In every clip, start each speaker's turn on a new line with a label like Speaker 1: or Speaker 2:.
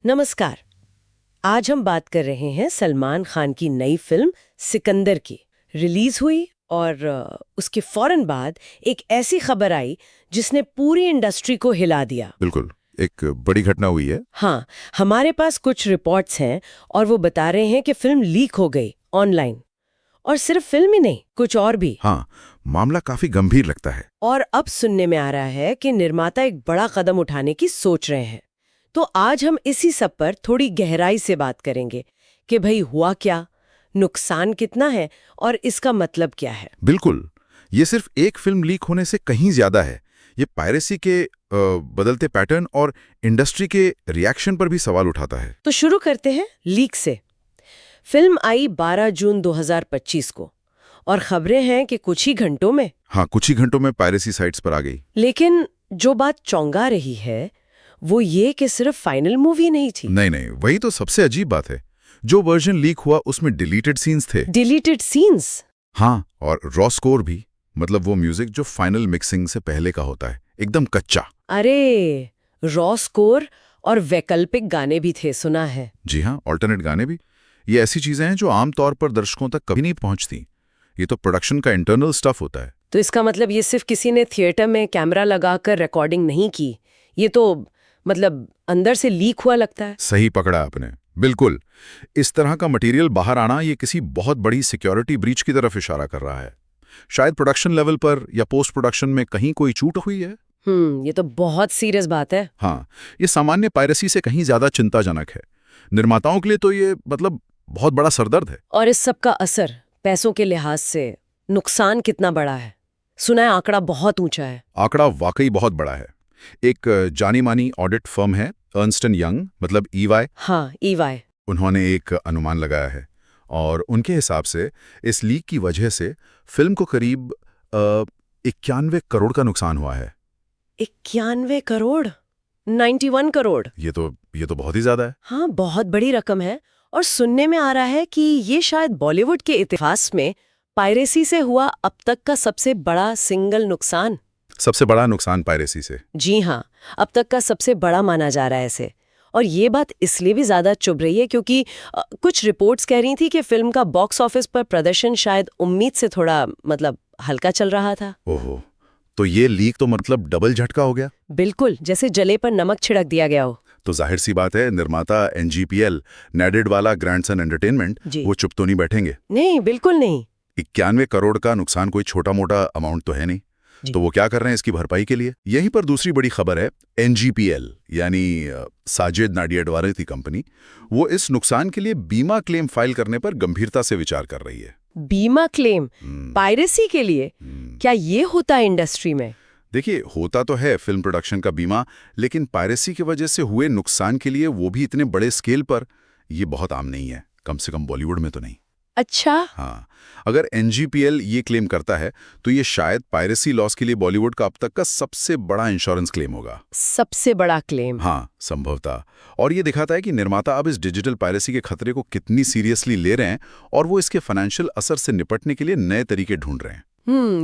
Speaker 1: नमस्कार। आज हम बात कर रहे हैं सलमान खान की नई फिल्म सिकंदर की। रिलीज हुई और उसके फौरन बाद एक ऐसी खबर आई जिसने पूरी इंडस्ट्री को हिला दिया।
Speaker 2: बिल्कुल, एक बड़ी घटना हुई है।
Speaker 1: हाँ, हमारे पास कुछ रिपोर्ट्स हैं और वो बता रहे हैं कि फिल्म लीक हो गई ऑनलाइन। और सिर्फ फिल्म ही नहीं, कुछ और भी।
Speaker 2: हाँ, मामला काफी गंभीर लगता है।
Speaker 1: और अब सुनने में आ रहा है कि निर्माता एक बड़ा कदम उठाने की सोच रहे हैं। तो आज हम इसी सब पर थोड़ी गहराई से बात करेंगे कि भाई हुआ क्या, नुकसान कितना है और इसका मतलब क्या है।
Speaker 2: बिल्कुल, ये सिर्फ एक फिल्म लीक होने से कहीं ज्यादा है। ये पायरेसी के बदलते पैटर्न और इंडस्ट्री के रिएक्शन पर भी सवाल उठाता है।
Speaker 1: तो शुरू करते हैं लीक से। फिल्म आई 12 जून 2025 को और खबरें हैं कि कुछ ही घंटों में।
Speaker 2: हाँ, कुछ ही घंटों में पायरेसी साइट्स पर आ गई।
Speaker 1: लेकिन जो बात चौंका रही है वो ये कि सिर्फ फाइनल मूवी नहीं थी।
Speaker 2: नहीं, वही तो सबसे अजीब बात है। जो वर्जन लीक हुआ उसमें डिलीटेड सीन्स थे।
Speaker 1: Deleted scenes?
Speaker 2: हाँ, और रॉ स्कोर भी, मतलब वो म्यूजिक जो फाइनल मिक्सिंग से पहले का होता है, एकदम कच्चा।
Speaker 1: अरे, रॉ स्कोर और वैकल्पिक गाने भी थे, सुना है।
Speaker 2: जी हाँ, ऑल्टरनेट गाने भी। ये ऐसी चीजें हैं जो आमतौर पर दर्शकों तक कभी नहीं पहुंचती। ये तो प्रोडक्शन का इंटरनल स्टफ होता है।
Speaker 1: तो इसका मतलब ये सिर्फ किसी ने थिएटर में कैमरा लगाकर रिकॉर्डिंग नहीं की, ये तो मतलब अंदर से लीक हुआ लगता है।
Speaker 2: सही पकड़ा आपने, बिल्कुल। इस तरह का मटेरियल बाहर आना ये किसी बहुत बड़ी सिक्योरिटी ब्रीच की तरफ इशारा कर रहा है। शायद प्रोडक्शन लेवल पर या पोस्ट प्रोडक्शन में कहीं कोई चूक हुई है।
Speaker 1: ये तो बहुत सीरियस बात है।
Speaker 2: हाँ, ये सामान्य पायरेसी से कहीं ज्यादा चिंताजनक है। निर्माताओं के लिए तो ये मतलब बहुत बड़ा सरदर्द है।
Speaker 1: और इस सब का असर पैसों के लिहाज से नुकसान कितना बड़ा है? सुना है आंकड़ा बहुत ऊंचा है।
Speaker 2: आंकड़ा वाकई बहुत बड़ा है। एक जानी मानी ऑडिट फर्म है अर्नस्ट एंड यंग, मतलब EY।
Speaker 1: हाँ, EY।
Speaker 2: उन्होंने एक अनुमान लगाया है और उनके हिसाब से इस लीक की वजह से फिल्म को करीब 91 करोड़ का नुकसान हुआ है।
Speaker 1: 91 करोड़? 91 करोड़?
Speaker 2: ये तो बहुत ही ज्यादा है।
Speaker 1: हाँ, बहुत बड़ी रकम है। और सुनने में आ रहा है कि ये शायद बॉलीवुड के इतिहास में पायरेसी से हुआ अब तक का सबसे बड़ा सिंगल नुकसान।
Speaker 2: सबसे बड़ा नुकसान पायरेसी से?
Speaker 1: जी हाँ, अब तक का सबसे बड़ा माना जा रहा है इसे। और ये बात इसलिए भी ज्यादा चुभ रही है क्योंकि कुछ रिपोर्ट्स कह रही थी कि फिल्म का बॉक्स ऑफिस पर प्रदर्शन शायद उम्मीद से थोड़ा मतलब हल्का चल रहा था।
Speaker 2: ओहो, तो ये लीक तो मतलब डबल झटका हो गया।
Speaker 1: बिल्कुल, जैसे जले पर नमक छिड़क दिया गया हो।
Speaker 2: तो जाहिर सी बात है, निर्माता NGPL, नेडेड वाला ग्रैंडसन एंटरटेनमेंट, वो चुप तो नहीं बैठेंगे।
Speaker 1: नहीं, बिल्कुल नहीं।
Speaker 2: 91 करोड़ का नुकसान कोई छोटा मोटा अमाउंट तो है नहीं। तो वो क्या कर रहे हैं इसकी भरपाई के लिए? यहीं पर दूसरी बड़ी खबर है। NGPL यानी साजिद नाडियाडवाला कंपनी, वो इस नुकसान के लिए बीमा क्लेम फाइल करने पर गंभीरता से विचार कर रही है।
Speaker 1: बीमा क्लेम पायरेसी के लिए? क्या ये होता है इंडस्ट्री में?
Speaker 2: देखिए, होता तो है फिल्म प्रोडक्शन का बीमा, लेकिन पायरेसी की वजह से हुए नुकसान के लिए, वो भी इतने बड़े स्केल पर, ये बहुत आम नहीं है, कम से कम बॉलीवुड में तो नहीं।
Speaker 1: अच्छा।
Speaker 2: हाँ, अगर NGPL ये क्लेम करता है तो ये शायद पायरेसी लॉस के लिए बॉलीवुड का अब तक का सबसे बड़ा इंश्योरेंस क्लेम होगा।
Speaker 1: सबसे बड़ा क्लेम?
Speaker 2: हाँ, संभवतः। और ये दिखाता है कि निर्माता अब इस डिजिटल पायरेसी के खतरे को कितनी सीरियसली ले रहे हैं और वो इसके फाइनेंशियल असर से निपटने के लिए नए तरीके ढूंढ रहे हैं।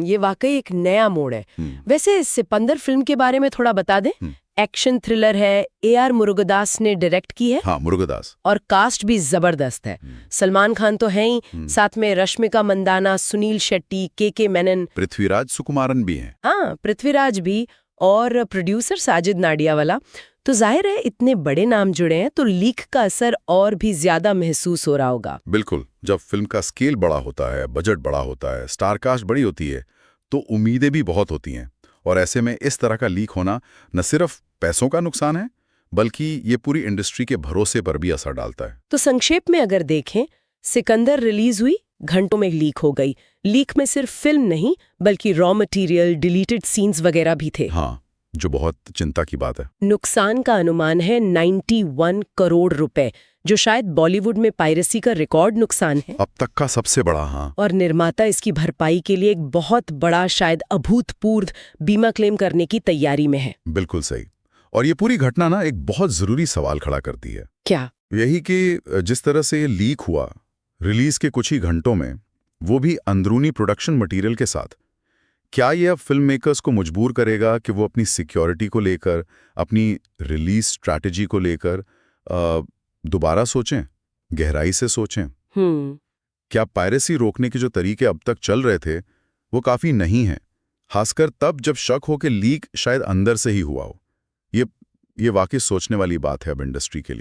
Speaker 1: ये वाकई एक नया मोड़ है। वैसे सिकंदर फिल्म के बारे में थोड़ा बता दें। एक्शन थ्रिलर है, AR मुरुगदास ने डायरेक्ट की है।
Speaker 2: हाँ, मुरुगदास।
Speaker 1: और कास्ट भी जबरदस्त है। सलमान खान तो है ही, साथ में रश्मिका मंदाना, सुनील शेट्टी, KK मेनन,
Speaker 2: पृथ्वीराज सुकुमारन भी हैं।
Speaker 1: हाँ, पृथ्वीराज भी, और प्रोड्यूसर साजिद नाडियावाला। तो जाहिर है इतने बड़े नाम जुड़े हैं तो लीक का असर और भी ज्यादा महसूस हो रहा होगा।
Speaker 2: बिल्कुल, जब फिल्म का स्केल बड़ा होता है, बजट बड़ा होता है, स्टार कास्ट बड़ी होती है, तो उम्मीदें भी बहुत होती हैं। और ऐसे में इस तरह का लीक होना न सिर्फ पैसों का नुकसान है, बल्कि ये पूरी इंडस्ट्री के भरोसे पर भी असर डालता है।
Speaker 1: तो संक्षेप में अगर देखें, सिकंदर रिलीज हुई, घंटों में लीक हो गई। लीक में सिर्फ फिल्म नहीं बल्कि रॉ मटेरियल, डिलीटेड सीन्स वगैरह भी थे।
Speaker 2: हाँ, जो बहुत चिंता की बात है।
Speaker 1: नुकसान का अनुमान है 91 करोड़ रुपए, जो शायद बॉलीवुड में पायरेसी का रिकॉर्ड नुकसान है
Speaker 2: अब तक का सबसे बड़ा। हाँ,
Speaker 1: और निर्माता इसकी भरपाई के लिए एक बहुत बड़ा, शायद अभूतपूर्व बीमा क्लेम करने की तैयारी में है।
Speaker 2: बिल्कुल सही। और ये पूरी घटना ना एक बहुत जरूरी सवाल खड़ा करती है।
Speaker 1: क्या?
Speaker 2: यही कि जिस तरह से ये लीक हुआ रिलीज के कुछ ही घंटों में, वो भी अंदरूनी प्रोडक्शन मटेरियल के साथ, क्या ये अब फिल्म मेकर्स को मजबूर करेगा कि वो अपनी सिक्योरिटी को लेकर, अपनी रिलीज स्ट्रैटेजी को लेकर दोबारा सोचें, गहराई से सोचें। क्या पायरेसी रोकने के जो तरीके अब तक चल रहे थे वो काफ़ी नहीं हैं, खासकर तब जब शक हो कि लीक शायद अंदर से ही हुआ हो। ये वाकई सोचने वाली बात है अब इंडस्ट्री के लिए।